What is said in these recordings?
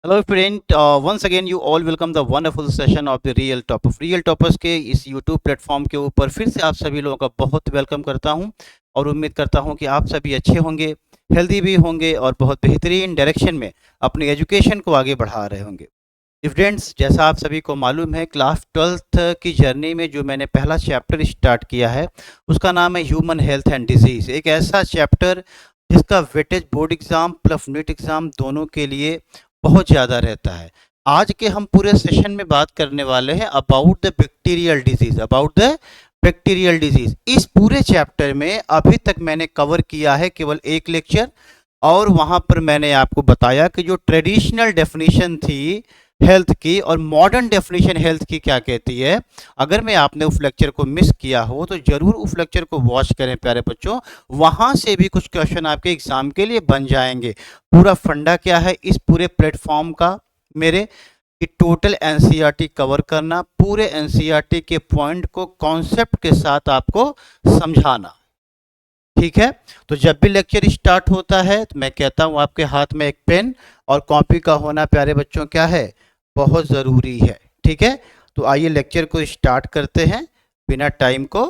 Hello friend, once again you all welcome the wonderful session of the real toppers के इस YouTube platform के ऊपर फिर से आप सभी लोगों का बहुत वेलकम करता हूं और उम्मीद करता हूं कि आप सभी अच्छे होंगे, हेल्दी भी होंगे और बहुत बेहतरीन डायरेक्शन में अपनी एजुकेशन को आगे बढ़ा रहे होंगे। फ्रेंड्स, जैसा आप सभी को मालूम है, क्लास 12th की जर्नी में जो मैंने पहला चैप्टर स्टार्ट किया है उसका नाम है ह्यूमन हेल्थ एंड डिजीज़। एक ऐसा चैप्टर जिसका weightage board exam plus NEET exam दोनों के लिए बहुत ज़्यादा रहता है। आज के हम पूरे सेशन में बात करने वाले हैं अबाउट द बैक्टीरियल डिजीज़। इस पूरे चैप्टर में अभी तक मैंने कवर किया है केवल एक लेक्चर, और वहाँ पर मैंने आपको बताया कि जो ट्रेडिशनल डेफिनेशन थी हेल्थ की और मॉडर्न डेफिनेशन हेल्थ की क्या कहती है। अगर मैं आपने उस लेक्चर को मिस किया हो तो ज़रूर उस लेक्चर को वॉच करें प्यारे बच्चों, वहाँ से भी कुछ क्वेश्चन आपके एग्जाम के लिए बन जाएंगे। पूरा फंडा क्या है इस पूरे प्लेटफॉर्म का मेरे, कि टोटल एनसीईआरटी कवर करना, पूरे एनसीईआरटी के पॉइंट को कॉन्सेप्ट के साथ आपको समझाना। ठीक है, तो जब भी लेक्चर स्टार्ट होता है तो मैं कहता हूँ आपके हाथ में एक पेन और कॉपी का होना प्यारे बच्चों क्या है, बहुत ज़रूरी है। ठीक है, तो आइए लेक्चर को स्टार्ट करते हैं बिना टाइम को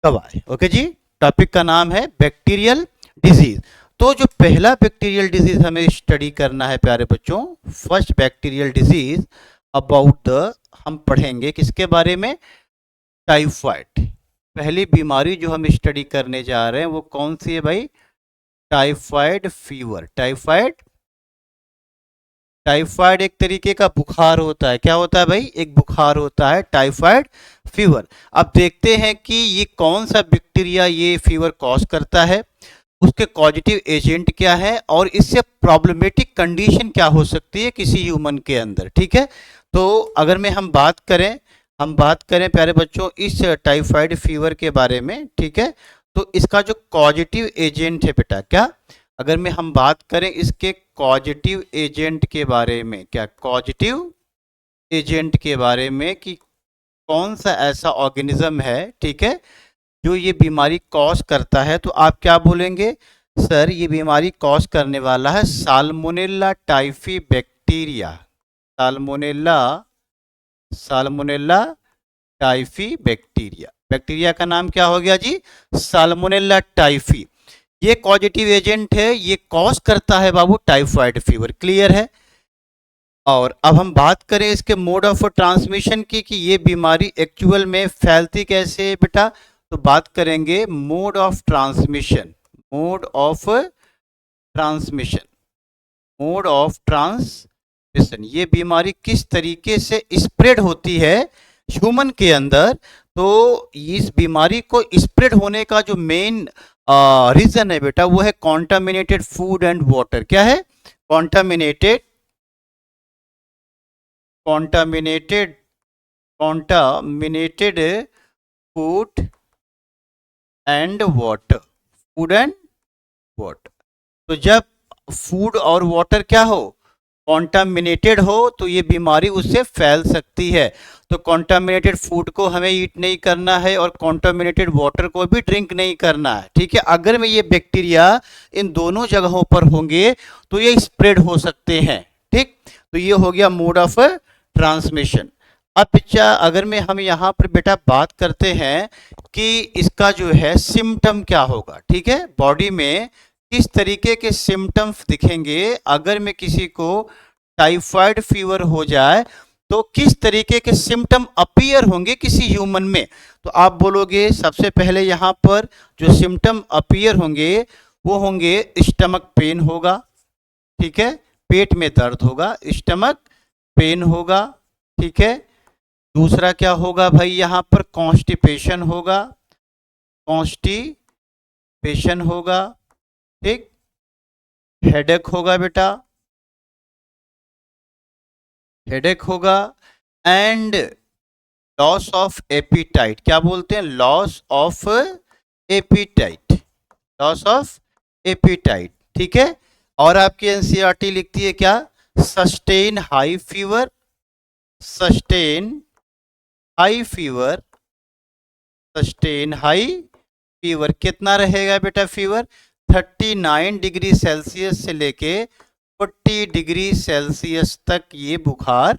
गवाए। ओके जी, टॉपिक का नाम है बैक्टीरियल डिजीज। तो जो पहला बैक्टीरियल डिजीज हमें स्टडी करना है प्यारे बच्चों, first bacterial disease about the, हम पढ़ेंगे किसके बारे में, टाइफाइड। पहली बीमारी जो हम स्टडी करने जा रहे हैं वो कौन सी है भाई, टाइफाइड फीवर। टाइफाइड टाइफाइड एक तरीके का बुखार होता है। क्या होता है भाई, एक बुखार होता है, टाइफाइड फीवर। अब देखते हैं कि ये कौन सा बैक्टीरिया ये फीवर कॉज करता है, उसके कॉजेटिव एजेंट क्या है और इससे प्रॉब्लमेटिक कंडीशन क्या हो सकती है किसी ह्यूमन के अंदर। ठीक है, तो अगर मैं हम बात करें प्यारे बच्चों इस टाइफाइड फीवर के बारे में। ठीक है, तो इसका जो कॉजेटिव एजेंट है बेटा, क्या, अगर मैं हम बात करें इसके कॉजेटिव एजेंट के बारे में, क्या कॉजेटिव एजेंट के बारे में, कि कौन सा ऐसा ऑर्गेनिज्म है, ठीक है, जो ये बीमारी कॉज करता है, तो आप क्या बोलेंगे, सर ये बीमारी कॉज करने वाला है salmonella typhi bacteria. Salmonella salmonella typhi bacteria. Bacteria का नाम क्या हो गया जी, साल्मोनेला टाइफी। ये कॉजेटिव एजेंट है, ये कॉज करता है बाबू टाइफाइड फीवर। क्लियर है। और अब हम बात करें इसके मोड ऑफ ट्रांसमिशन की, कि ये बीमारी एक्चुअल में फैलती कैसे है बेटा, तो बात करेंगे mode of transmission. Mode of transmission mode of transmission, ये बीमारी किस तरीके से स्प्रेड होती है ह्यूमन के अंदर। तो इस बीमारी को स्प्रेड होने का जो मेन रीजन है बेटा वो है कॉन्टामिनेटेड फूड एंड वाटर। क्या है, contaminated contaminated contaminated food and water. Food and water, तो जब फूड और वाटर क्या हो, कॉन्टामिनेटेड हो, तो ये बीमारी उससे फैल सकती है। तो कॉन्टामिनेटेड फूड को हमें ईट नहीं करना है और कॉन्टामिनेटेड वाटर को भी ड्रिंक नहीं करना है। ठीक है, अगर में ये बैक्टीरिया इन दोनों जगहों पर होंगे तो ये स्प्रेड हो सकते हैं। ठीक, तो ये हो गया मोड ऑफ ट्रांसमिशन। अब बच्चा अगर मैं हम यहाँ पर बेटा बात करते हैं कि इसका जो है सिम्टम क्या होगा। ठीक है, बॉडी में किस तरीके के सिम्टम्स दिखेंगे अगर मैं किसी को टाइफाइड फीवर हो जाए, तो किस तरीके के सिम्टम अपीयर होंगे किसी ह्यूमन में। तो आप बोलोगे सबसे पहले यहाँ पर जो सिम्टम अपीयर होंगे वो होंगे स्टमक पेन होगा। ठीक है, पेट में दर्द होगा, स्टमक पेन होगा। ठीक है, दूसरा क्या होगा भाई, यहाँ पर कॉन्स्टिपेशन होगा। कॉन्स्टिपेशन होगा। ठीक, हेडेक होगा बेटा, हेडेक होगा। एंड लॉस ऑफ एपीटाइट, क्या बोलते हैं, लॉस ऑफ एपीटाइट, लॉस ऑफ एपीटाइट। ठीक है, और आपकी एनसीईआरटी लिखती है क्या, sustain high fever, sustain high fever, sustain high fever. कितना रहेगा बेटा फीवर, 39 डिग्री सेल्सियस से लेके 40 डिग्री सेल्सियस तक ये बुखार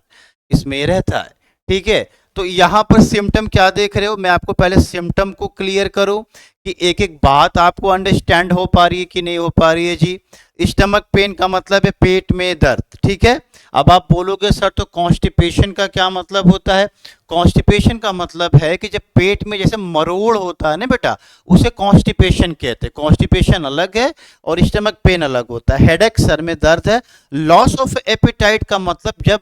इसमें रहता है। ठीक है, तो यहाँ पर सिम्टम क्या देख रहे हो, मैं आपको पहले सिम्टम को क्लियर करूं कि एक एक बात आपको अंडरस्टैंड हो पा रही है कि नहीं हो पा रही है जी। स्टमक पेन का मतलब है पेट में दर्द। ठीक है, अब आप बोलोगे सर तो कॉन्स्टिपेशन का क्या मतलब होता है। कॉन्स्टिपेशन का मतलब है कि जब पेट में जैसे मरोड़ होता है ना बेटा, उसे कॉन्स्टिपेशन कहते हैं। कॉन्स्टिपेशन अलग है और स्टमक पेन अलग होता है। हेडेक, सर में दर्द है। लॉस ऑफ एपिटाइट का मतलब जब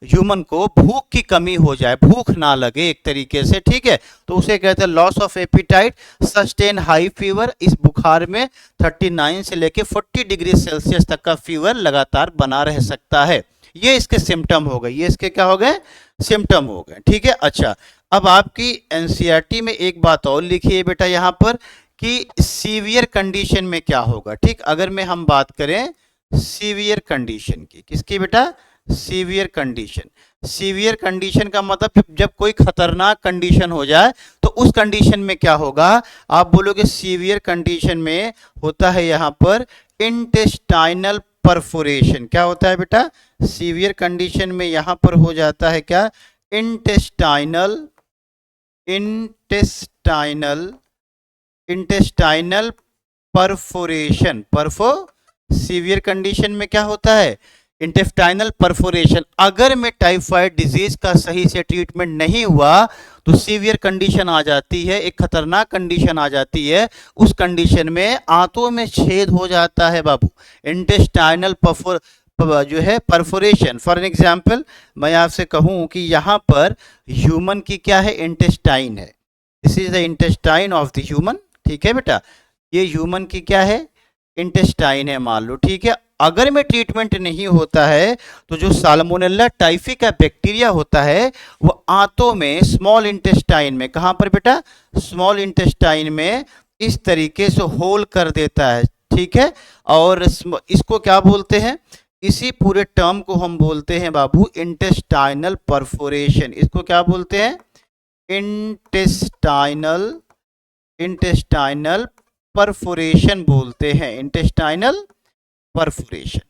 ह्यूमन को भूख की कमी हो जाए, भूख ना लगे एक तरीके से, ठीक है, तो उसे कहते हैं loss of appetite. Sustain high fever, इस बुखार में 39 से लेके 40 डिग्री सेल्सियस तक का फीवर लगातार बना रह सकता है। ये इसके सिम्टम हो गए, ये इसके क्या हो गए, सिम्टम हो गए। ठीक है, अच्छा अब आपकी एनसीईआरटी में एक बात और लिखी है बेटा यहाँ पर कि सीवियर कंडीशन में क्या होगा। ठीक, अगर मैं हम बात करें सीवियर कंडीशन की, किसकी बेटा, सीवियर कंडीशन। सीवियर कंडीशन का मतलब जब कोई खतरनाक कंडीशन हो जाए तो उस कंडीशन में क्या होगा। आप बोलोगे सीवियर कंडीशन में होता है यहाँ पर इंटेस्टाइनल परफोरेशन। क्या होता है बेटा, सीवियर कंडीशन में यहाँ पर हो जाता है क्या, intestinal intestinal intestinal perforation. Severe condition में क्या होता है, इंटेस्टाइनल परफोरेशन। अगर में टाइफाइड डिजीज का सही से ट्रीटमेंट नहीं हुआ तो सीवियर कंडीशन आ जाती है, एक खतरनाक कंडीशन आ जाती है। उस कंडीशन में आंतों में छेद हो जाता है बाबू, इंटेस्टाइनल जो है परफोरेशन। फॉर एन एग्जाम्पल मैं आपसे कहूं कि यहाँ पर ह्यूमन की क्या है, इंटेस्टाइन है। This is the intestine of the human. ठीक है बेटा, ये ह्यूमन की क्या है, इंटेस्टाइन है मान लो। ठीक है, अगर में ट्रीटमेंट नहीं होता है तो जो साल्मोनेला टाइफी का बैक्टीरिया होता है वो आंतों में स्मॉल इंटेस्टाइन में, कहाँ पर बेटा, स्मॉल इंटेस्टाइन में इस तरीके से होल कर देता है। ठीक है, और इसको क्या बोलते हैं, इसी पूरे टर्म को हम बोलते हैं बाबू इंटेस्टाइनल परफोरेशन। इसको क्या बोलते हैं, इंटेस्टाइनल परफोरेशन बोलते हैं, इंटेस्टाइनल परफोरेशन।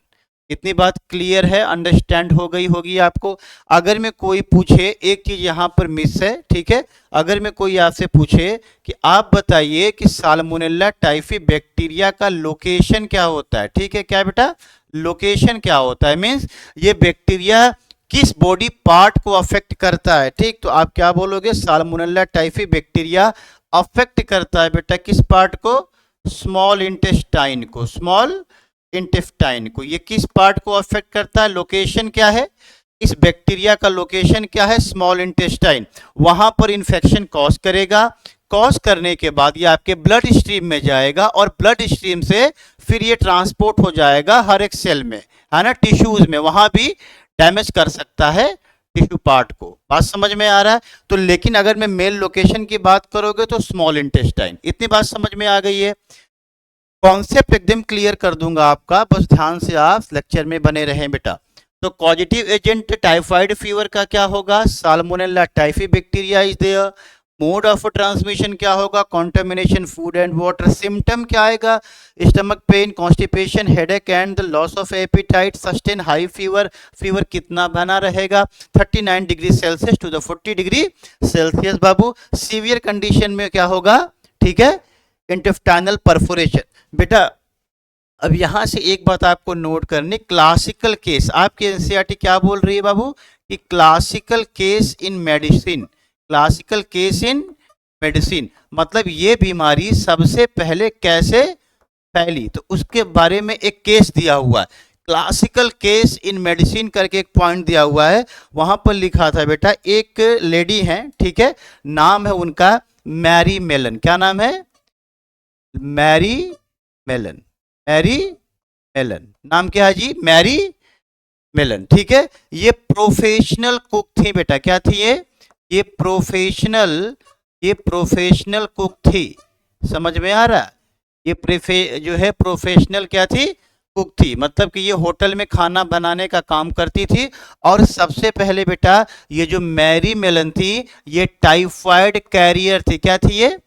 इतनी बात क्लियर है, अंडरस्टैंड हो गई होगी आपको। अगर मैं कोई पूछे, एक चीज यहाँ पर मिस है, ठीक है, अगर मैं कोई आपसे पूछे कि आप बताइए कि साल्मोनेला टाइफी बैक्टीरिया का लोकेशन क्या होता है, ठीक है, क्या बेटा, लोकेशन क्या होता है, मीन्स ये बैक्टीरिया किस बॉडी पार्ट को अफेक्ट करता है। ठीक, तो आप क्या बोलोगे, साल्मोनेला टाइफी बैक्टीरिया अफेक्ट करता है बेटा किस पार्ट को, स्मॉल इंटेस्टाइन को, स्मॉल इंटेस्टाइन को। ये किस पार्ट को अफेक्ट करता है, लोकेशन क्या है, इस बैक्टीरिया का लोकेशन क्या है, स्मॉल इंटेस्टाइन। वहां पर इंफेक्शन कॉज करेगा, कॉज करने के बाद ये आपके ब्लड स्ट्रीम में जाएगा और ब्लड स्ट्रीम से फिर ये ट्रांसपोर्ट हो जाएगा हर एक सेल में, है ना, टिश्यूज में, वहां भी डैमेज कर सकता है टिश्यू पार्ट को। बात समझ में आ रहा है। तो लेकिन अगर मैं मेल लोकेशन की बात करोगे तो स्मॉल इंटेस्टाइन। इतनी बात समझ में आ गई है, कॉन्सेप्ट एकदम क्लियर कर दूंगा आपका, बस ध्यान से आप लेक्चर में बने रहें बेटा। तो कॉजेटिव एजेंट टाइफाइड फीवर का क्या होगा, salmonella typhi bacteria is there. Mode of transmission क्या होगा, contamination food and water. Symptom क्या आएगा, stomach pain, constipation, headache and the loss of appetite. Sustain high fever, fever कितना बना रहेगा, 39 degree Celsius to the 40 degree Celsius बाबू। Severe condition में क्या होगा, ठीक है, इंटेस्टाइनल परफोरेशन। बेटा अब यहां से एक बात आपको नोट करनी, क्लासिकल केस, आपकी एनसीईआरटी क्या बोल रही है बाबू कि classical case in medicine, classical case in medicine मतलब ये बीमारी सबसे पहले कैसे फैली, तो उसके बारे में एक केस दिया हुआ है। क्लासिकल केस इन मेडिसिन करके एक पॉइंट दिया हुआ है, वहां पर लिखा था बेटा, एक लेडी है, ठीक है, नाम है उनका मैरी मेलन। क्या नाम है, मैरी मेलन, मैरी मेलन, नाम क्या है जी, मैरी मेलन। ठीक है, ये प्रोफेशनल कुक थी बेटा, क्या थी ये प्रोफेशनल कुक थी। समझ में आ रहा, ये जो है प्रोफेशनल क्या थी, कुक थी, मतलब कि ये होटल में खाना बनाने का काम करती थी। और सबसे पहले बेटा ये जो मैरी मेलन थी ये टाइफाइड कैरियर थी। क्या थी ये,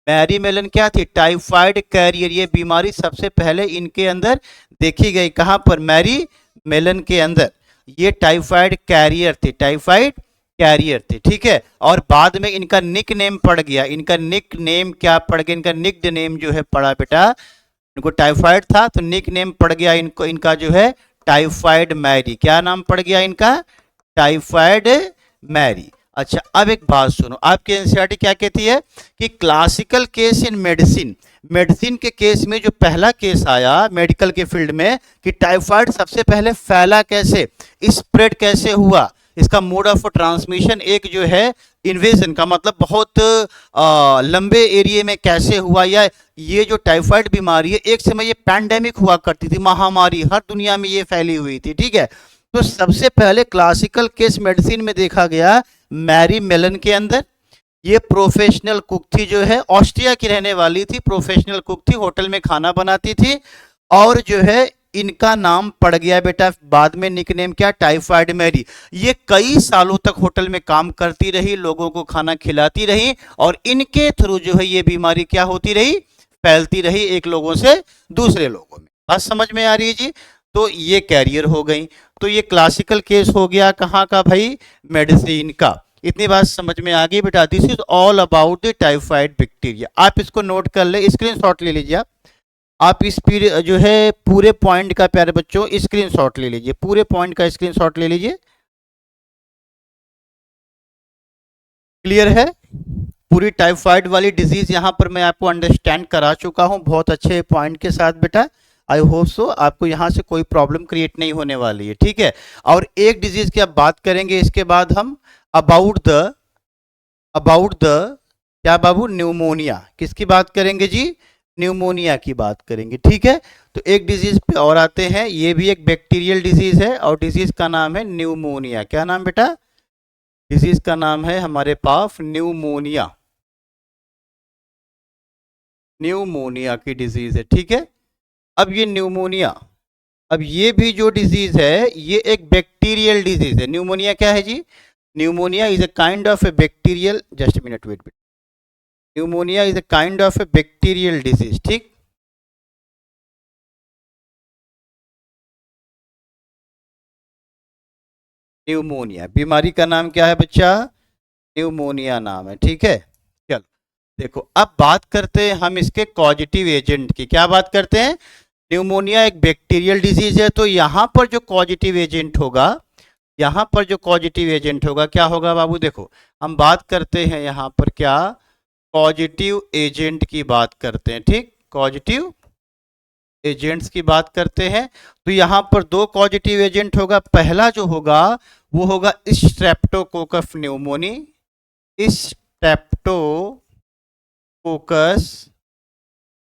मैरी मेलन क्या थी, टाइफाइड कैरियर। ये बीमारी सबसे पहले इनके अंदर देखी गई कहाँ पर, मैरी मेलन के अंदर। ये टाइफाइड कैरियर थे, टाइफाइड कैरियर थे, ठीक है। और बाद में इनका निक नेम पड़ गया, इनका निक नेम क्या पड़ गया, इनका निक नेम जो है पड़ा बेटा, इनको टाइफाइड था तो निक नेम पड़ गया इनको, इनका जो है टाइफाइड मैरी। क्या नाम पड़ गया इनका, टाइफाइड मैरी। अच्छा अब एक बात सुनो, आपके एनसीईआरटी क्या कहती है कि classical case in medicine, medicine के केस में जो पहला केस आया मेडिकल के फील्ड में कि टाइफाइड सबसे पहले फैला कैसे, स्प्रेड कैसे हुआ, इसका मोड ऑफ ट्रांसमिशन एक जो है इन्वेजन का मतलब बहुत लंबे एरिया में कैसे हुआ, या ये जो टाइफाइड बीमारी है एक समय ये पैंडेमिक हुआ करती थी, महामारी हर दुनिया में ये फैली हुई थी, ठीक है। तो सबसे पहले क्लासिकल केस मेडिसिन में देखा गया मैरी मेलन के अंदर। ये प्रोफेशनल कुक थी, जो है ऑस्ट्रिया की रहने वाली थी, प्रोफेशनल कुक थी, होटल में खाना बनाती थी, और जो है इनका नाम पड़ गया बेटा बाद में निकनेम क्या, टाइफाइड मैरी। ये कई सालों तक होटल में काम करती रही, लोगों को खाना खिलाती रही, और इनके थ्रू जो है ये बीमारी क्या होती रही, फैलती रही एक लोगों से दूसरे लोगों में। बात समझ में आ रही है जी। तो ये कैरियर हो गई, तो ये क्लासिकल केस हो गया कहाँ का भाई, मेडिसिन का। इतनी बात समझ में आ गई बेटा। This is all about the typhoid bacteria. आप इसको नोट कर ले, स्क्रीनशॉट ले लीजिए आप इस जो है पूरे पॉइंट का प्यारे बच्चों स्क्रीनशॉट ले लीजिए, पूरे पॉइंट का स्क्रीनशॉट ले लीजिए। क्लियर है, पूरी टाइफाइड वाली डिजीज यहां पर मैं आपको अंडरस्टैंड करा चुका हूं बहुत अच्छे पॉइंट के साथ बेटा। आई होप सो आपको यहां से कोई प्रॉब्लम क्रिएट नहीं होने वाली है, ठीक है। और एक डिजीज की अब बात करेंगे इसके बाद हम, अबाउट द क्या बाबू, न्यूमोनिया। किसकी बात करेंगे जी, न्यूमोनिया की बात करेंगे, ठीक है। तो एक डिजीज पे और आते हैं, ये भी एक बैक्टीरियल डिजीज है और डिजीज का नाम है न्यूमोनिया। क्या नाम बेटा, डिजीज का नाम है हमारे पास न्यूमोनिया, न्यूमोनिया की डिजीज है, ठीक है। अब ये न्यूमोनिया, अब ये भी जो डिजीज है ये एक बैक्टीरियल डिजीज है। न्यूमोनिया क्या है जी, pneumonia is a kind of a bacterial, just minute wait, pneumonia is a kind of a bacterial disease, ठीक। न्यूमोनिया बीमारी का नाम क्या है बच्चा, न्यूमोनिया नाम है, ठीक है। चलो देखो अब बात करते हैं हम इसके कॉजेटिव एजेंट की। क्या बात करते हैं, न्यूमोनिया एक बैक्टीरियल डिजीज है, तो यहां पर जो कॉजेटिव एजेंट होगा, यहां पर जो कॉजेटिव एजेंट होगा क्या होगा बाबू, देखो हम बात करते हैं यहां पर क्या, पॉजिटिव एजेंट की बात करते हैं, ठीक। पॉजिटिव एजेंट्स की बात करते हैं, तो यहां पर दो पॉजिटिव एजेंट होगा। पहला जो होगा वो होगा Streptococcus pneumoniae, Streptococcus,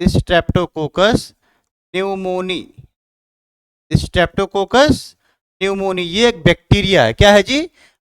Streptococcus pneumoniae, Streptococcus pneumoniae. ये एक बैक्टीरिया है, क्या है जी,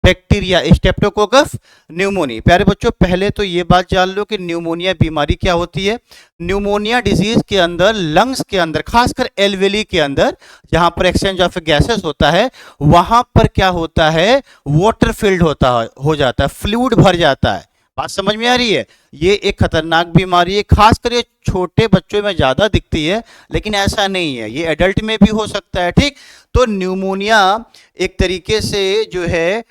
बैक्टीरिया, स्ट्रेप्टोकोकस न्यूमोनी। प्यारे बच्चों पहले तो ये बात जान लो कि न्यूमोनिया बीमारी क्या होती है। न्यूमोनिया डिजीज के अंदर लंग्स के अंदर, खासकर एल्वेली के अंदर जहां पर एक्सचेंज ऑफ गैसेस होता है, वहां पर क्या होता है, वाटर फिल्ड होता है, हो जाता है, फ्लूइड भर जाता है। बात समझ में आ रही है। ये एक खतरनाक बीमारी है, खासकर ये छोटे बच्चों में ज्यादा दिखती है, लेकिन ऐसा नहीं है, ये एडल्ट में भी हो सकता है, ठीक। तो न्यूमोनिया एक तरीके से जो है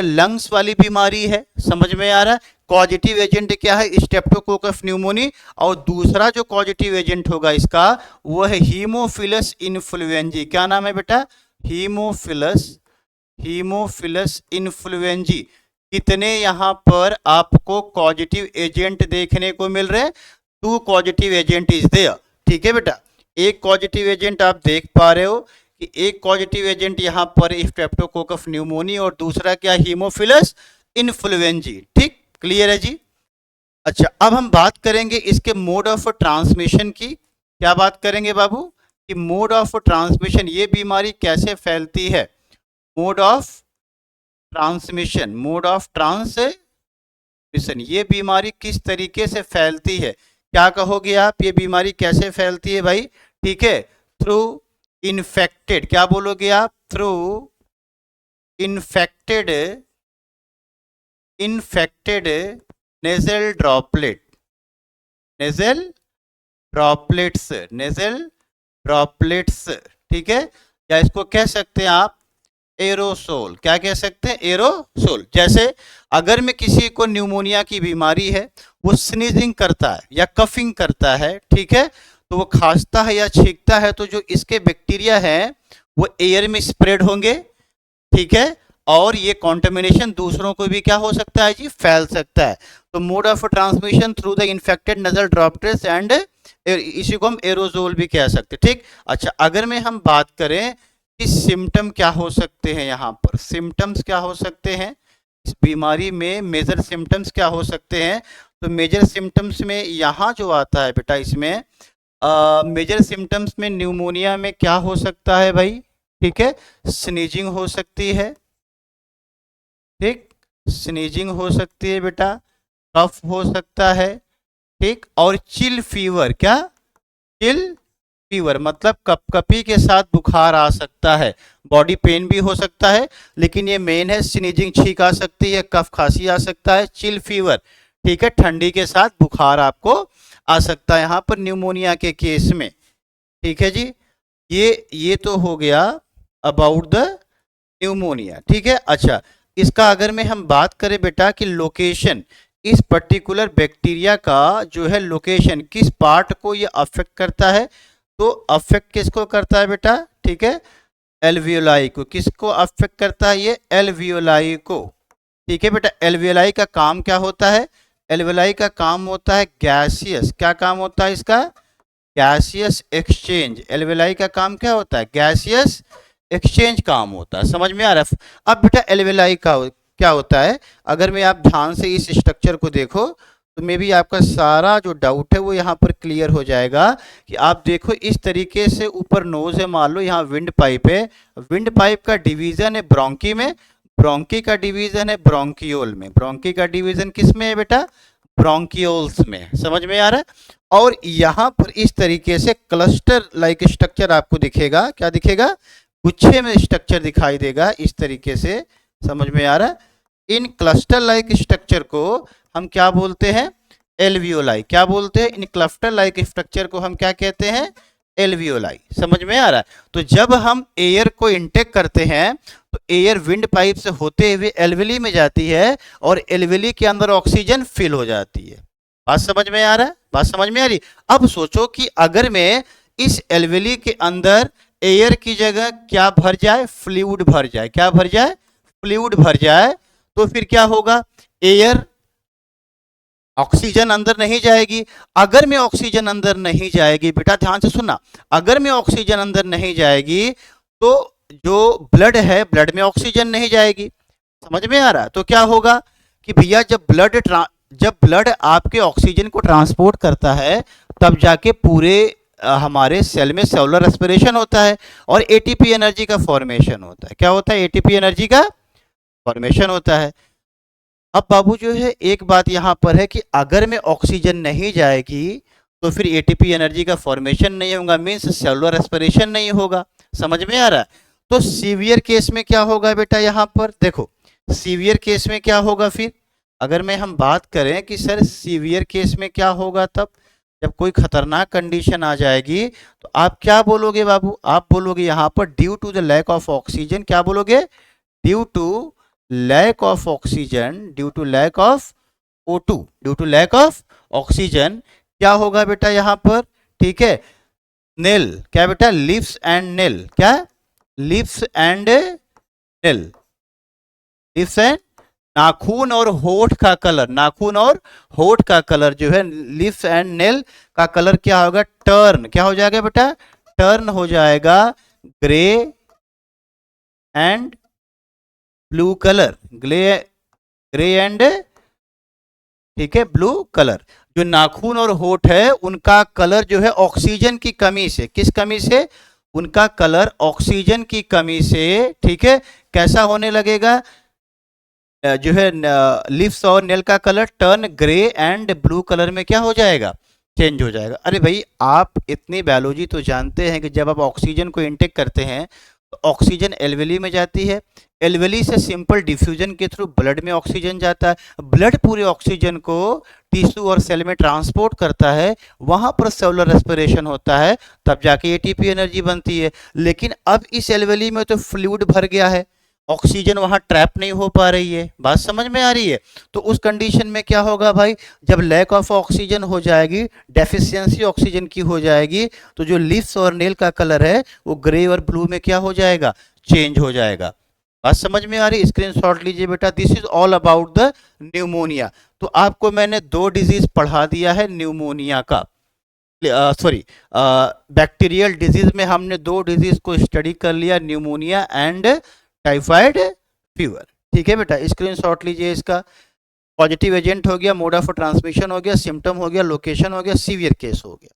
लंग्स वाली बीमारी है, समझ में आ रहा है। कॉजेटिव एजेंट क्या है, स्ट्रेप्टोकोकस न्यूमोनी, और दूसरा जो कॉजेटिव एजेंट होगा इसका वो है हीमोफिलस इन्फ्लुएंजी। क्या नाम है बेटा, हीमोफिलस, हीमोफिलस इन्फ्लुएंजी। कितने यहां पर आपको पॉजिटिव एजेंट देखने को मिल रहे हैं, 2 पॉजिटिव एजेंट इज देयर, ठीक है बेटा। एक पॉजिटिव एजेंट आप देख पा रहे हो कि एक पॉजिटिव एजेंट यहां पर स्ट्रेप्टोकोकस न्यूमोनी और दूसरा क्या, हीमोफिलस इन्फ्लुएंजी, ठीक। क्लियर है जी। अच्छा अब हम बात करेंगे इसके मोड ऑफ ट्रांसमिशन की। क्या बात करेंगे बाबू, कि मोड ऑफ ट्रांसमिशन, ये बीमारी कैसे फैलती है, mode of transmission, mode of transmission, ये बीमारी किस तरीके से फैलती है। क्या कहोगे आप, ये बीमारी कैसे फैलती है भाई, ठीक है। थ्रू इन्फेक्टेड, क्या बोलोगे आप, through infected, infected nasal droplet, nasal droplets, nasal droplets, ठीक है, या इसको कह सकते हैं आप एरोसोल। क्या कह सकते हैं? एरोसोल। जैसे अगर में किसी को न्यूमोनिया की बीमारी है, वो स्नीजिंग करता है या कफिंग करता है, ठीक है, तो वो खांसता है या छींकता है, तो जो इसके बैक्टीरिया हैं वो एयर में स्प्रेड होंगे, ठीक है, और ये कॉन्टेमिनेशन दूसरों को भी क्या हो सकता है जी? फैल सकता है। तो mode of transmission through the infected nasal droplets and, इसी को हम एरोजोल भी कह सकते हैं, ठीक। अच्छा, अगर में हम बात करें कि सिम्टम क्या हो सकते हैं, यहाँ पर सिम्टम्स क्या हो सकते हैं इस बीमारी में, मेजर सिम्टम्स क्या हो सकते हैं, तो मेजर सिम्टम्स में यहाँ जो आता है बेटा, इसमें मेजर सिम्टम्स में न्यूमोनिया में क्या हो सकता है भाई? ठीक है, स्नीजिंग हो सकती है, ठीक, स्नीजिंग हो सकती है बेटा, कफ हो सकता है, ठीक, और चिल फीवर। क्या? चिल फीवर मतलब कपकपी के साथ बुखार आ सकता है, बॉडी पेन भी हो सकता है, लेकिन ये मेन है, स्नीजिंग, छींक आ सकती है, कफ खांसी आ सकता है, चिल फीवर, ठीक है, ठंडी के साथ बुखार आपको आ सकता है यहाँ पर न्यूमोनिया के केस में, ठीक है जी। ये तो हो गया अबाउट द न्यूमोनिया, ठीक है। अच्छा, इसका अगर में हम बात करें बेटा कि लोकेशन, इस पर्टिकुलर बैक्टीरिया का जो है लोकेशन किस पार्ट को ये अफेक्ट करता है, तो अफेक्ट किसको करता है बेटा? ठीक है, एल्वियोलाई को। किसको अफेक्ट करता है ये? एल्वियोलाई को, ठीक है बेटा। एल्वियोलाई का काम क्या होता है? एल्वियोलाई का काम होता है गैसियस, क्या काम होता है इसका? Gaseous exchange. एल्वियोलाई का काम क्या होता है? गैसियस एक्सचेंज काम होता है, समझ में आ रहा है? अब बेटा एल्वियोलाई का क्या होता है, अगर मैं आप ध्यान से इस स्ट्रक्चर को देखो तो मे भी आपका सारा जो डाउट है वो यहाँ पर क्लियर हो जाएगा। कि आप देखो इस तरीके से ऊपर नोज है, मान लो यहाँ विंड पाइप है, विंड पाइप का डिवीजन है ब्रोंकी में, ब्रोंकी का डिवीजन है ब्रोंकियोल में, ब्रोंकी का डिवीजन किस में है बेटा? ब्रोंकियोल्स में, समझ में आ रहा है। और यहाँ पर इस तरीके से क्लस्टर लाइक स्ट्रक्चर आपको दिखेगा, क्या दिखेगा? गुच्छे में स्ट्रक्चर दिखाई देगा इस तरीके से, समझ में आ रहा है? इन क्लस्टर लाइक स्ट्रक्चर को हम क्या बोलते हैं? एल्वियोलाई। क्या बोलते हैं? इन क्लस्टर लाइक स्ट्रक्चर को हम क्या कहते हैं? एल्वियोलाई, समझ में आ रहा है? तो जब हम एयर को इंटेक करते हैं तो एयर विंड पाइप से होते हुए एल्वियोली में जाती है और एल्वियोली के अंदर ऑक्सीजन फिल हो जाती है। बात समझ में आ रहा है? बात समझ में आ रही? अब सोचो कि अगर मैं इस एल्वियोली के अंदर एयर की जगह क्या भर जाए? फ्लूइड भर जाए। क्या भर जाए? फ्लूइड भर जाए, तो फिर क्या होगा? एयर, ऑक्सीजन अंदर नहीं जाएगी। अगर में ऑक्सीजन अंदर नहीं जाएगी, बेटा ध्यान से सुनना, अगर में ऑक्सीजन अंदर नहीं जाएगी तो जो ब्लड है, ब्लड में ऑक्सीजन नहीं जाएगी, समझ में आ रहा है? तो क्या होगा कि भैया जब ब्लड आपके ऑक्सीजन को ट्रांसपोर्ट करता है तब जाके पूरे हमारे सेल में सेलुलर रेस्पिरेशन होता है और एटीपी एनर्जी का फॉर्मेशन होता है। क्या होता है? एटीपी एनर्जी का फॉर्मेशन होता है। अब बाबू जो है एक बात यहाँ पर है कि अगर में ऑक्सीजन नहीं जाएगी तो फिर एटीपी एनर्जी का फॉर्मेशन नहीं होगा, मीन्स सेलुलर रेस्पिरेशन नहीं होगा, समझ में आ रहा है? तो सीवियर केस में क्या होगा बेटा? यहाँ पर देखो, सीवियर केस में क्या होगा फिर? अगर मैं हम बात करें कि सर सीवियर केस में क्या होगा, तब जब कोई खतरनाक कंडीशन आ जाएगी तो आप क्या बोलोगे बाबू? आप बोलोगे यहाँ पर due to the lack of oxygen. क्या बोलोगे? Due to lack of oxygen, due to lack of O2, due to lack of oxygen क्या होगा बेटा यहाँ पर? ठीक है, नेल। क्या बेटा? Lips and nail. क्या? Lips and nail, lips and, नाखून और होठ का कलर, नाखून और होठ का कलर जो है, लिप्स एंड नेल का कलर क्या होगा? टर्न। क्या हो जाएगा बेटा? टर्न हो जाएगा grey and blue colour, grey and, ठीक है, ब्लू कलर। जो नाखून और होठ है उनका कलर जो है ऑक्सीजन की कमी से, किस कमी से? उनका कलर ऑक्सीजन की कमी से, ठीक है, कैसा होने लगेगा? जो है लिप्स और नेल का colour turn grey and blue colour में क्या हो जाएगा? चेंज हो जाएगा। अरे भाई आप इतनी बायोलॉजी तो जानते हैं कि जब आप ऑक्सीजन को इंटेक करते हैं तो ऑक्सीजन एल्वियोली में जाती है, एल्वेली से सिंपल डिफ्यूजन के थ्रू ब्लड में ऑक्सीजन जाता है, ब्लड पूरे ऑक्सीजन को टिश्यू और सेल में ट्रांसपोर्ट करता है, वहां पर सेलुलर रेस्पिरेशन होता है, तब जाके एटीपी एनर्जी बनती है। लेकिन अब इस एल्वेली में तो फ्लूइड भर गया है, ऑक्सीजन वहां ट्रैप नहीं हो पा रही है, बात समझ में आ रही है। तो उस कंडीशन में क्या होगा भाई, जब लैक ऑफ ऑक्सीजन हो जाएगी, डेफिशिएंसी ऑक्सीजन की हो जाएगी, तो जो लिप्स और नेल का कलर है वो ग्रे और ब्लू में क्या हो जाएगा, चेंज हो जाएगा। बात समझ में आ रही, स्क्रीनशॉट लीजिए बेटा। This is all about the pneumonia. तो आपको मैंने दो डिजीज पढ़ा दिया है न्यूमोनिया का, सॉरी बैक्टीरियल डिजीज में हमने दो डिजीज को स्टडी कर लिया, न्यूमोनिया एंड टाइफाइड फीवर। ठीक है बेटा, स्क्रीनशॉट लीजिए इसका। पॉजिटिव एजेंट हो गया, मोड ऑफ ट्रांसमिशन हो गया, सिम्टम हो गया, लोकेशन हो गया, सीवियर केस हो गया।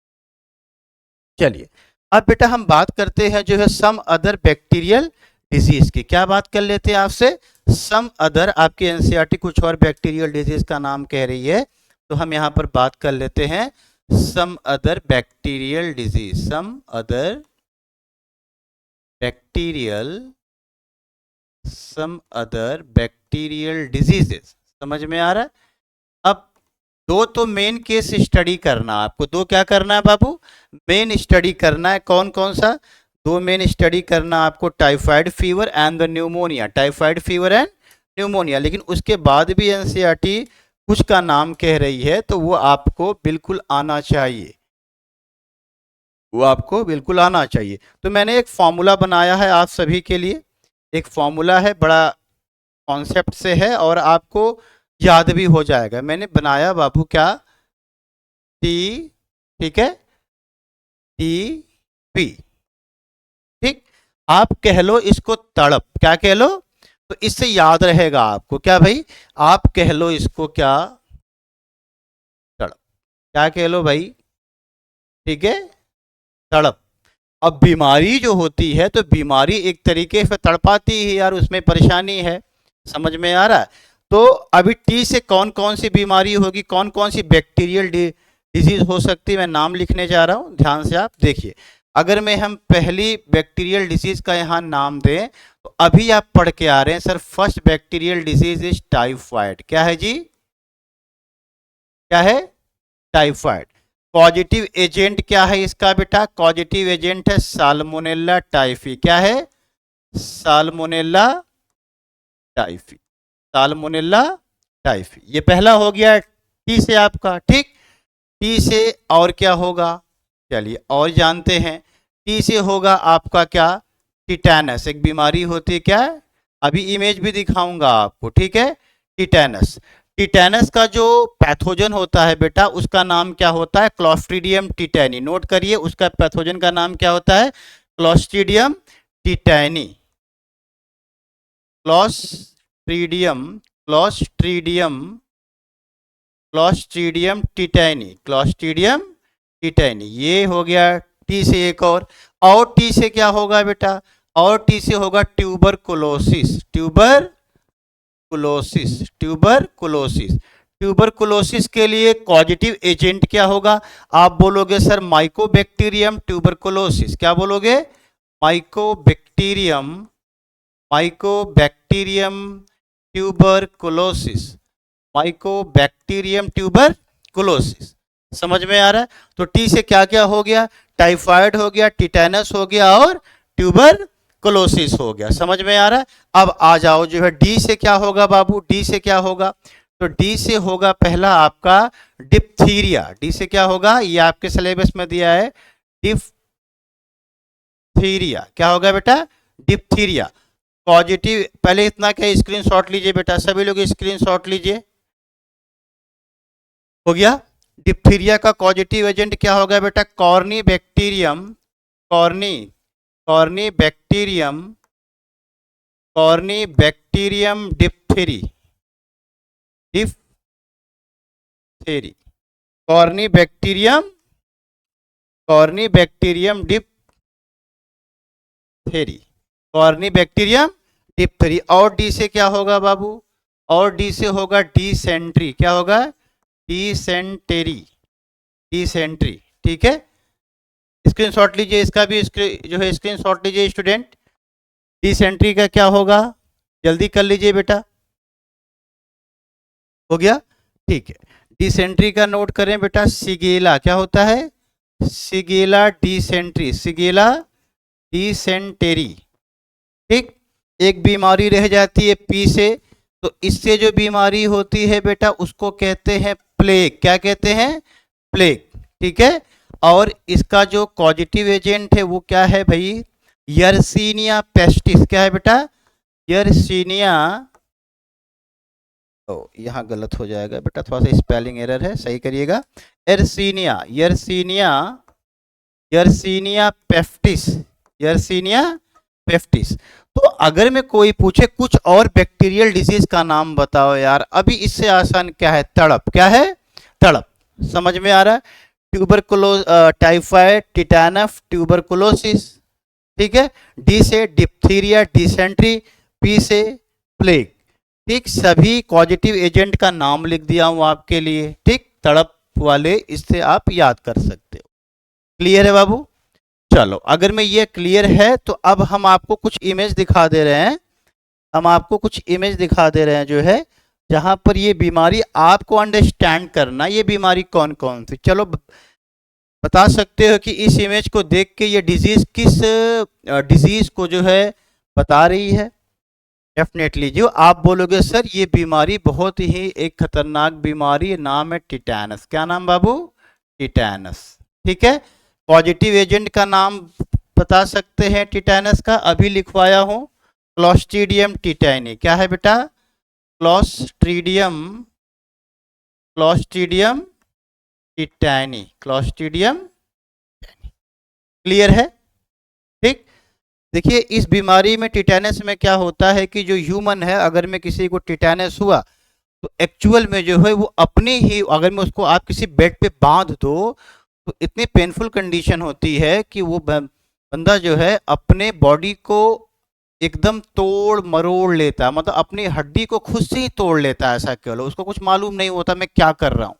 चलिए अब बेटा हम बात करते हैं जो है सम अदर बैक्टीरियल डिजीज की। क्या बात कर लेते हैं आपसे, सम अदर, आपके एनसीईआरटी कुछ और बैक्टीरियल डिजीज का नाम कह रही है, तो हम यहां पर बात कर लेते हैं some other bacterial disease, some other bacterial, some other bacterial diseases. समझ में आ रहा है। अब दो तो मेन केस स्टडी करना आपको, दो क्या करना है बाबू, मेन स्टडी करना है। कौन कौन सा, दो मेन स्टडी करना आपको, typhoid fever and the pneumonia, typhoid fever and pneumonia. लेकिन उसके बाद भी एनसीईआरटी कुछ का नाम कह रही है, तो वो आपको बिल्कुल आना चाहिए, वो आपको बिल्कुल आना चाहिए। तो मैंने एक फॉर्मूला बनाया है आप सभी के लिए, एक फॉर्मूला है, बड़ा कॉन्सेप्ट से है और आपको याद भी हो जाएगा। मैंने बनाया बाबू क्या, टी, ठीक है, टी पी, ठीक। आप कह लो इसको तड़प, क्या कह लो, तो इससे याद रहेगा आपको, क्या भाई, आप कह लो इसको क्या, तड़प, क्या कह लो भाई, ठीक है, तड़प। अब बीमारी जो होती है, तो बीमारी एक तरीके से तड़पाती है यार, उसमें परेशानी है, समझ में आ रहा है। तो अभी टी से कौन कौन सी बीमारी होगी, कौन कौन सी बैक्टीरियल डिजीज हो सकती है, मैं नाम लिखने जा रहा हूं, ध्यान से आप देखिए। अगर मैं हम पहली बैक्टीरियल डिजीज का यहां नाम दें, तो अभी आप पढ़ के आ रहे हैं sir, first bacterial disease is typhoid. क्या है जी, क्या है, टाइफाइड। पॉजिटिव एजेंट क्या है इसका बेटा, पॉजिटिव एजेंट है साल्मोनेला टाइफी। क्या है, साल्मोनेला टाइफी, साल्मोनेला टाइफी। ये पहला हो गया टी से आपका, ठीक। टी से और क्या होगा, चलिए और जानते हैं। टी से होगा आपका क्या, टिटैनस, एक बीमारी होती है, क्या, अभी इमेज भी दिखाऊंगा आपको, ठीक है। टिटैनस, टिटैनस का जो पैथोजन होता है बेटा, उसका नाम क्या होता है, क्लॉस्ट्रीडियम टिटैनी। नोट करिए, उसका पैथोजन का नाम क्या होता है, Clostridium टिटैनी, Clostridium, Clostridium, Clostridium टिटैनी, Clostridium टिटैनी। ये हो गया टी से। एक और टी से क्या होगा बेटा, और टी से होगा ट्यूबरकुलोसिस, ट्यूबरकुलोसिस, ट्यूबरकुलोसिस। ट्यूबरकुलोसिस के लिए पॉजिटिव एजेंट क्या होगा, आप बोलोगे सर माइकोबैक्टीरियम ट्यूबरकुलोसिस। क्या बोलोगे, Mycobacterium, Mycobacterium tuberculosis, Mycobacterium tuberculosis. समझ में आ रहा है। तो टी से क्या क्या हो गया, टाइफाइड हो गया, टिटैनस हो गया और ट्यूबरकुलोसिस हो गया। समझ में आ रहा है। अब आ जाओ जो है डी से क्या होगा बाबू, डी से क्या होगा, तो डी से होगा पहला आपका डिप्थीरिया। डी से क्या होगा, ये आपके सिलेबस में दिया है, डिप्थीरिया। क्या होगा बेटा, डिप्थीरिया। पॉजिटिव, पहले इतना क्या, स्क्रीनशॉट लीजिए बेटा, सभी लोग स्क्रीनशॉट लीजिए, हो गया। डिप्थीरिया का पॉजिटिव एजेंट क्या होगा बेटा, corny bacterium, corny, corny bacterium, corny bacterium diphtheriae, diphtheriae, corny bacterium, corny bacterium diphtheriae, corny bacterium diphtheriae. और डी से क्या होगा बाबू, और डी से होगा डिसेंट्री। क्या होगा, डिसेंटेरी, डिसेंट्री, ठीक है। स्क्रीनशॉट लीजिए, इसका भी जो है स्क्रीनशॉट लीजिए स्टूडेंट। डिसेंट्री का क्या होगा, जल्दी कर लीजिए बेटा, हो गया, ठीक है। डिसेंट्री का नोट करें बेटा, सिगेला क्या होता है, सिगेला डिसेंट्री, सिगेला डिसेंटेरी, ठीक। एक बीमारी रह जाती है पी से, तो इससे जो बीमारी होती है बेटा उसको कहते हैं प्लेग, क्या कहते हैं, प्लेग, ठीक है। और इसका जो कॉजेटिव एजेंट है वो क्या है भाई, यर्सीनिया पेस्टिस, क्या है बेटा, यर्सीनिया, तो यहाँ गलत हो जाएगा बेटा, थोड़ा सा स्पेलिंग एरर है, सही करिएगा, एर्सीनिया, Yersinia, Yersinia pestis, Yersinia pestis. तो अगर मैं कोई पूछे कुछ और बैक्टीरियल डिजीज का नाम बताओ यार, अभी इससे आसान क्या है, तड़प, क्या है, तड़प, समझ में आ रहा है, ट्यूबरकुलोस, टाइफाइड, टिटानस, ट्यूबरकुलोसिस, ठीक है। डी से डिप्थीरिया डिसेंट्री, पी से प्लेग, ठीक। सभी कॉजेटिव एजेंट का नाम लिख दिया हूं आपके लिए, ठीक, तड़प वाले, इससे आप याद कर सकते हो। क्लियर है बाबू, चलो अगर मैं ये क्लियर है तो अब हम आपको कुछ इमेज दिखा दे रहे हैं, हम आपको कुछ इमेज दिखा दे रहे हैं जो है, जहां पर ये बीमारी आपको अंडरस्टैंड करना, ये बीमारी कौन कौन सी, चलो बता सकते हो कि इस इमेज को देख के ये डिजीज किस डिजीज को जो है बता रही है। डेफिनेटली जो आप बोलोगे सर ये बीमारी बहुत ही एक खतरनाक बीमारी, नाम है टिटैनस, क्या नाम बाबू, टिटैनस, ठीक है। पॉजिटिव एजेंट का नाम बता सकते हैं टिटैनस का, अभी लिखवाया हूं, क्लॉस्ट्रीडियम टिटैनी, क्या है बेटा, क्लॉस्ट्रीडियम, क्लॉस्ट्रीडियम टिटैनी, क्लॉस्ट्रीडियम, क्लियर है, ठीक। देखिए इस बीमारी में टिटैनस में क्या होता है कि जो ह्यूमन है, अगर मैं किसी को टिटैनस हुआ तो एक्चुअल में जो है वो अपने ही, अगर मैं उसको आप किसी बेड पे बांध दो तो इतनी पेनफुल कंडीशन होती है कि वो बंदा जो है अपने बॉडी को एकदम तोड़ मरोड़ लेता है, मतलब अपनी हड्डी को खुद से ही तोड़ लेता है, ऐसा कह लो, उसको कुछ मालूम नहीं होता मैं क्या कर रहा हूँ।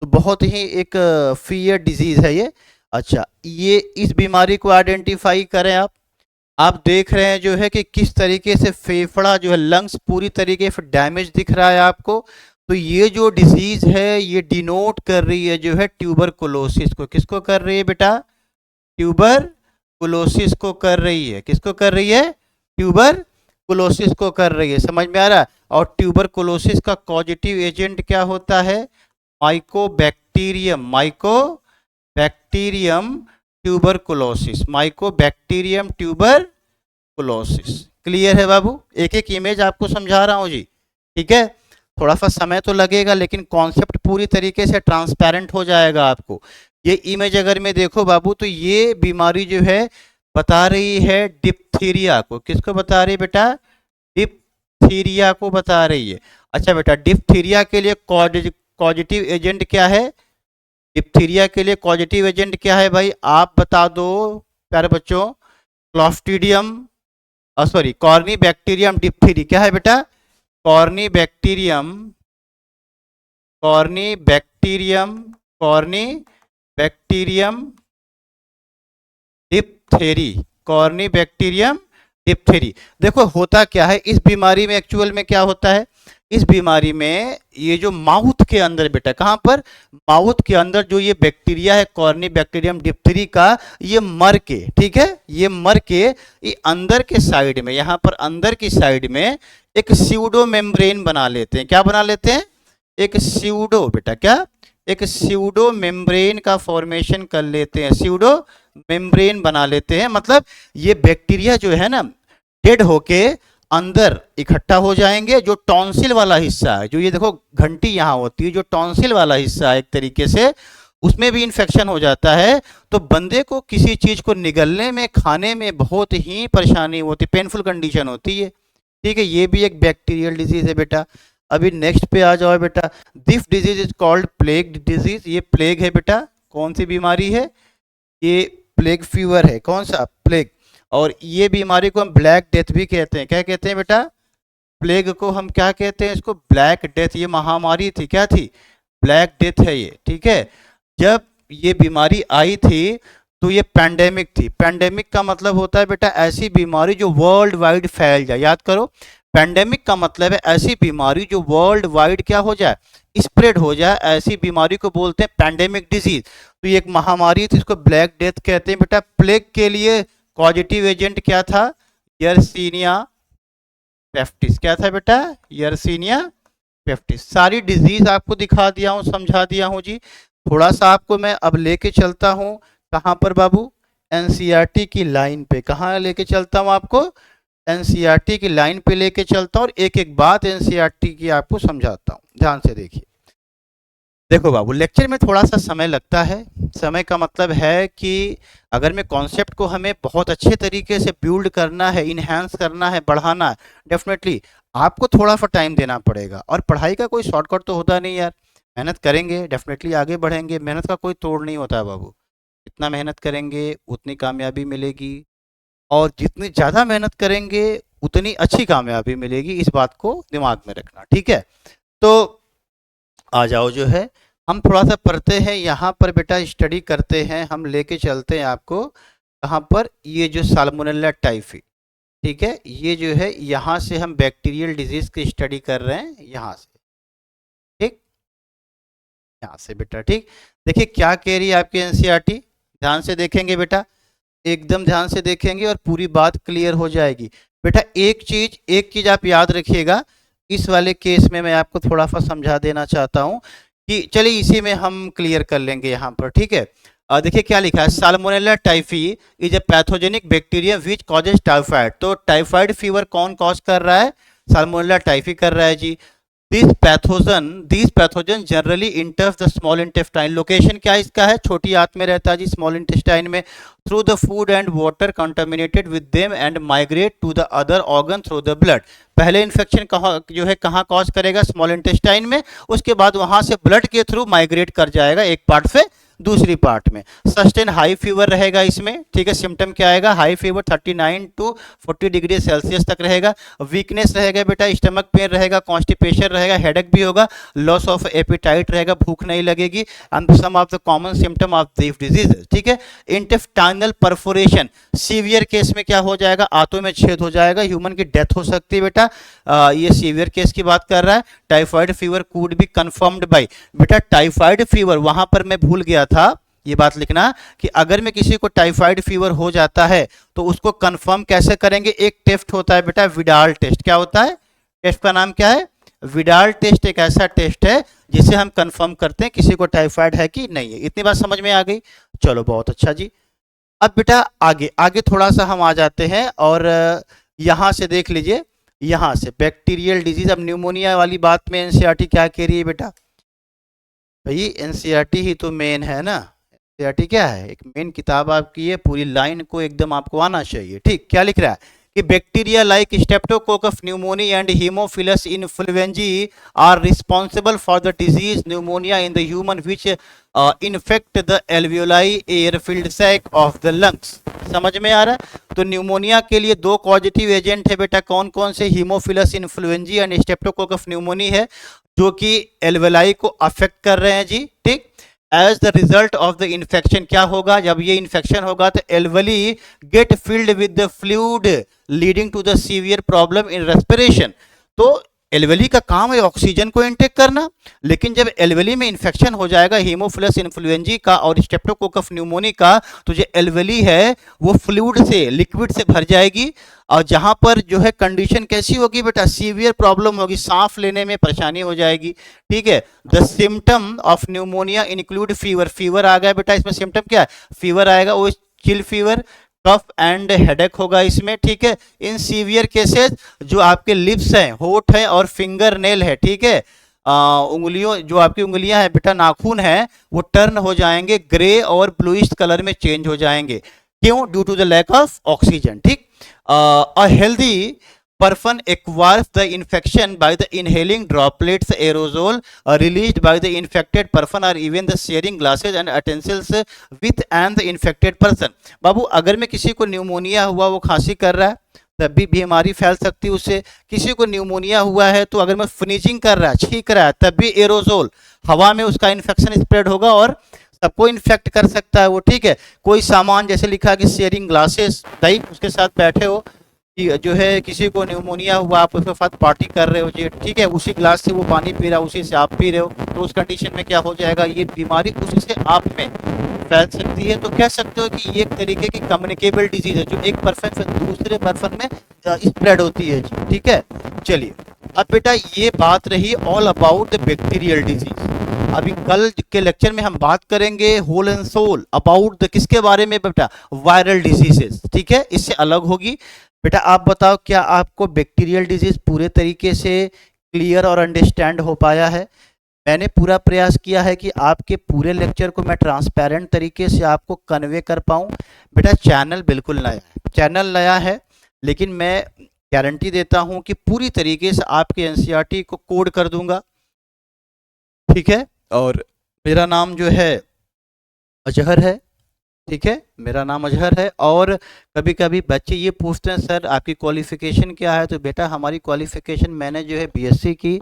तो बहुत ही एक फियर डिजीज है ये। अच्छा, ये इस बीमारी को आइडेंटिफाई करें आप देख रहे हैं जो है कि किस तरीके से फेफड़ा जो है, लंग्स पूरी तरीके से डैमेज दिख रहा है आपको। तो ये जो डिजीज है ये डिनोट कर रही है जो है ट्यूबरकुलोसिस को, किसको कर रही है बेटा, ट्यूबरकुलोसिस को कर रही है, किसको कर रही है, ट्यूबरकुलोसिस को कर रही है, समझ में आ रहा है। और ट्यूबरकुलोसिस का पॉजिटिव एजेंट क्या होता है, Mycobacterium, Mycobacterium tuberculosis, Mycobacterium tuberculosis, clear है बाबू, एक एक इमेज आपको समझा रहा हूं जी, ठीक है। थोड़ा सा समय तो लगेगा लेकिन कॉन्सेप्ट पूरी तरीके से ट्रांसपेरेंट हो जाएगा आपको। ये इमेज अगर मैं देखो बाबू तो ये बीमारी जो है बता रही है डिप्थीरिया को, किसको बता रही है बेटा, डिप्थीरिया को बता रही है। अच्छा बेटा, डिप्थीरिया के लिए पॉजिटिव एजेंट क्या है, डिप्थीरिया के लिए पॉजिटिव एजेंट क्या है भाई, आप बता दो प्यारे बच्चों, क्लॉस्ट्रीडियम, सॉरी कॉर्नी बैक्टीरियम डिप्थीरी, क्या है बेटा, corny bacterium, corny bacterium, corny bacterium diphtheriae, corny bacterium diphtheriae. देखो होता क्या है इस बीमारी में, एक्चुअल में क्या होता है इस बीमारी में, ये जो माउथ के अंदर बेटा, कहां पर, माउथ के अंदर जो ये बैक्टीरिया है कॉर्नी बैक्टीरियम डिप्थेरी का, ये मर के, ठीक है, ये मर के ये अंदर के साइड में, यहां पर अंदर की साइड में एक स्यूडो मेम्ब्रेन बना लेते हैं, क्या बना लेते हैं, एक स्यूडो बेटा, क्या, एक स्यूडो मेम्ब्रेन का फॉर्मेशन कर लेते हैं, स्यूडो मेम्ब्रेन बना लेते हैं। मतलब ये बैक्टीरिया जो है ना डेड होके अंदर इकट्ठा हो जाएंगे, जो टॉन्सिल वाला हिस्सा है, जो ये देखो घंटी यहाँ होती है, जो टॉन्सिल वाला हिस्सा है एक तरीके से, उसमें भी इन्फेक्शन हो जाता है। तो बंदे को किसी चीज को निगलने में, खाने में बहुत ही परेशानी होती, पेनफुल कंडीशन होती है, ठीक है। ये भी एक बैक्टीरियल डिजीज है बेटा। अभी नेक्स्ट पे आ जाओ बेटा, this disease is called plague disease, ये प्लेग है बेटा, कौन सी बीमारी है, ये प्लेग फीवर है, कौन सा, प्लेग। और ये बीमारी को हम ब्लैक डेथ भी कहते हैं, क्या कहते हैं बेटा, प्लेग को हम क्या कहते हैं, इसको ब्लैक डेथ, ये महामारी थी, क्या थी, ब्लैक डेथ है ये, ठीक है। जब ये बीमारी आई थी तो ये पैंडेमिक थी, पैंडेमिक का मतलब होता है बेटा ऐसी बीमारी जो वर्ल्ड वाइड फैल जाए, याद करो पैंडेमिक का मतलब है ऐसी बीमारी जो वर्ल्ड वाइड क्या हो जाए, स्प्रेड हो जाए, ऐसी बीमारी को बोलते हैं पैंडेमिक डिजीज। तो ये एक महामारी थी, इसको ब्लैक डेथ कहते हैं बेटा। प्लेग के लिए पॉजिटिव एजेंट क्या था, यर्सीनिया पेस्टिस। क्या था बेटा, यर्सीनिया पेस्टिस। सारी डिजीज आपको दिखा दिया हूँ, समझा दिया हूँ जी। थोड़ा सा आपको मैं अब लेके चलता हूँ कहाँ पर बाबू, एनसीईआरटी की लाइन पे। कहाँ लेके चलता हूँ आपको, एनसीईआरटी की लाइन पे लेके चलता हूँ और एक एक बात एनसीईआरटी की आपको समझाता हूँ। ध्यान से देखिए। देखो बाबू, लेक्चर में थोड़ा सा समय लगता है। समय का मतलब है कि अगर मैं कॉन्सेप्ट को हमें बहुत अच्छे तरीके से बिल्ड करना है, इन्हांस करना है, बढ़ाना है, डेफिनेटली आपको थोड़ा सा टाइम देना पड़ेगा। और पढ़ाई का कोई शॉर्टकट तो होता नहीं यार, मेहनत करेंगे डेफिनेटली आगे बढ़ेंगे। मेहनत का कोई तोड़ नहीं होता है बाबू, जितना मेहनत करेंगे उतनी कामयाबी मिलेगी, और जितनी ज़्यादा मेहनत करेंगे उतनी अच्छी कामयाबी मिलेगी। इस बात को दिमाग में रखना, ठीक है। तो आ जाओ, जो है हम थोड़ा सा पढ़ते हैं यहाँ पर बेटा, स्टडी करते हैं। हम लेके चलते हैं आपको कहाँ पर, ये जो साल्मोनेला टाइफी, ठीक है, ये जो है यहाँ से हम बैक्टीरियल डिजीज की स्टडी कर रहे हैं, यहाँ से, ठीक, यहाँ से बेटा, ठीक। देखिए क्या कह रही है आपकी एनसीईआरटी, ध्यान से देखेंगे बेटा, एकदम ध्यान से देखेंगे और पूरी बात क्लियर हो जाएगी बेटा। एक चीज आप याद रखिएगा, इस वाले केस में मैं आपको थोड़ा सा समझा देना चाहता हूं कि चलिए इसी में हम क्लियर कर लेंगे यहाँ पर, ठीक है। देखिए क्या लिखा है, salmonella typhi is a pathogenic bacteria which causes typhoid. तो टाइफाइड फीवर कौन कॉज कर रहा है, साल्मोनेला टाइफी कर रहा है जी। these pathogen generally enters the small intestine। Location क्या इसका है, छोटी आंत में रहता है जी, स्मॉल इंटेस्टाइन में। Through the food and water contaminated with them and migrate to the other organ through the blood. पहले इन्फेक्शन कहाँ जो है, कहाँ कॉज करेगा, स्मॉल इंटेस्टाइन में, उसके बाद वहां से ब्लड के थ्रू माइग्रेट कर जाएगा एक पार्ट से दूसरी पार्ट में। सस्टेन हाई फीवर रहेगा इसमें, ठीक है। सिम्टम क्या आएगा, high fever 39 to 40 degree Celsius तक रहेगा। वीकनेस रहेगा बेटा, स्टमक पेन रहेगा, कॉन्स्टिपेशन रहेगा, हेडेक भी होगा, लॉस ऑफ एपिटाइट रहेगा, भूख नहीं लगेगी। And some of the common symptom of this disease, ठीक है। इंटेस्टाइनल परफोरेशन, सीवियर केस में क्या हो जाएगा, आंतों में छेद हो जाएगा, ह्यूमन की डेथ हो सकती है बेटा। ये सीवियर केस की बात कर रहा है। Typhoid fever could be confirmed by, बेटा टाइफाइड फीवर, वहां पर मैं भूल गया था ये बात लिखना कि अगर में किसी को टाइफाइड फीवर हो जाता है तो उसको कंफर्म कैसे करेंगे, एक टेस्ट होता है बेटा, विडाल टेस्ट। क्या होता है, टेस्ट का नाम क्या है, विडाल टेस्ट। एक ऐसा टेस्ट है जिसे हम कंफर्म करते हैं किसी को टाइफाइड है कि नहीं है। इतनी बात समझ में आ गई, चलो बहुत अच्छा जी। अब बेटा आगे आगे थोड़ा सा हम आ जाते हैं और यहां से देख लीजिए, यहां से बैक्टीरियल डिजीज। अब न्यूमोनिया वाली बात में एनसीईआरटी क्या कह रही है बेटा, भाई एनसीईआरटी ही तो मेन है ना। एनसीईआरटी क्या है, एक मेन किताब आपकी है, पूरी लाइन को एकदम आपको आना चाहिए, ठीक। क्या लिख रहा है कि bacteria like streptococcus pneumoniae and haemophilus influenzae are responsible for the disease pneumonia in the human which infect the alveoli air filled sac of the lungs. समझ में आ रहा है, तो न्यूमोनिया के लिए दो पॉजिटिव एजेंट है बेटा, कौन कौन से, Haemophilus influenzae and streptococcus pneumoniae है, जो कि एल्वेलाई को अफेक्ट कर रहे हैं जी, ठीक। As the result of the infection, क्या होगा, जब ये इन्फेक्शन होगा तो alveoli get filled with the fluid leading to the severe problem in respiration. तो एल्वेली का काम है ऑक्सीजन को इनटेक करना, लेकिन जब एल्वेली में इन्फेक्शन हो जाएगा हीमोफिलस इन्फ्लुएंजी का और स्टेप्टोकोकस न्यूमोनी का, तो जो एल्वेली है वो फ्लूइड से, लिक्विड से भर जाएगी, और जहां पर जो है कंडीशन कैसी होगी बेटा, सीवियर प्रॉब्लम होगी, सांस लेने में परेशानी हो जाएगी, ठीक है। The symptom of pneumonia include fever, fever आ गया बेटा, इसमें सिम्टम क्या है, फीवर आएगा, वो chill fever, cough and headache होगा इसमें, ठीक है। इन सीवियर केसेस जो आपके लिप्स हैं, होठ है और फिंगर नेल है, ठीक है, उंगलियों, जो आपकी उंगलियां हैं बेटा, नाखून है, वो टर्न हो जाएंगे ग्रे और ब्लूइश कलर में चेंज हो जाएंगे, क्यों, due to the lack of oxygen, ठीक। A healthy person acquires the infection by the inhaling droplets aerosol released by the infected person or even the sharing glasses and utensils with and the infected person। बाबू अगर में किसी को pneumonia हुआ, वो खांसी कर रहा है, तब भी बीमारी फैल सकती है उससे। किसी को न्यूमोनिया हुआ है तो अगर मैं स्नीजिंग कर रहा है, छींक रहा है, तब भी एरोजोल, हवा में उसका इन्फेक्शन स्प्रेड होगा और सबको इन्फेक्ट कर सकता है वो, ठीक है। कोई सामान जैसे लिखा कि शेयरिंग ग्लासेस, भाई उसके साथ बैठे हो, कि जो है किसी को न्यूमोनिया हुआ, आप उसके साथ पार्टी कर रहे हो जी, ठीक है, उसी ग्लास से वो पानी पी रहा है, उसी से आप पी रहे हो, तो उस कंडीशन में क्या हो जाएगा, ये बीमारी उसी से आप में फैल सकती है। तो कह सकते हो कि ये एक तरीके की कम्युनिकेबल डिजीज है, जो एक पर्सन से दूसरे पर्सन में स्प्रेड होती है जी, ठीक है। चलिए, अब बेटा ये बात रही all about the bacterial disease. अभी कल के लेक्चर में हम बात करेंगे whole and soul about the किसके बारे में बेटा, वायरल डिजीजेस, ठीक है, इससे अलग होगी। बेटा आप बताओ, क्या आपको बैक्टीरियल डिजीज पूरे तरीके से क्लियर और अंडरस्टैंड हो पाया है? मैंने पूरा प्रयास किया है कि आपके पूरे लेक्चर को मैं ट्रांसपेरेंट तरीके से आपको कन्वे कर पाऊँ। बेटा चैनल बिल्कुल नया है, चैनल नया है, लेकिन मैं गारंटी देता हूं कि पूरी तरीके से आपके एनसीईआरटी को कोड कर दूंगा, ठीक है। और मेरा नाम जो है अजहर है, ठीक है, मेरा नाम अजहर है। और कभी कभी बच्चे ये पूछते हैं सर आपकी क्वालिफ़िकेशन क्या है, तो बेटा हमारी क्वालिफ़िकेशन, मैंने जो है बीएससी की,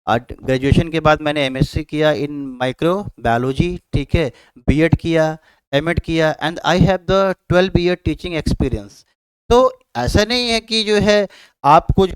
ग्रेजुएशन के बाद मैंने एमएससी किया इन माइक्रो बायोलॉजी, ठीक है, बीएड किया, एमएड किया, and I have the 12 year teaching experience. तो ऐसा नहीं है कि जो है आपको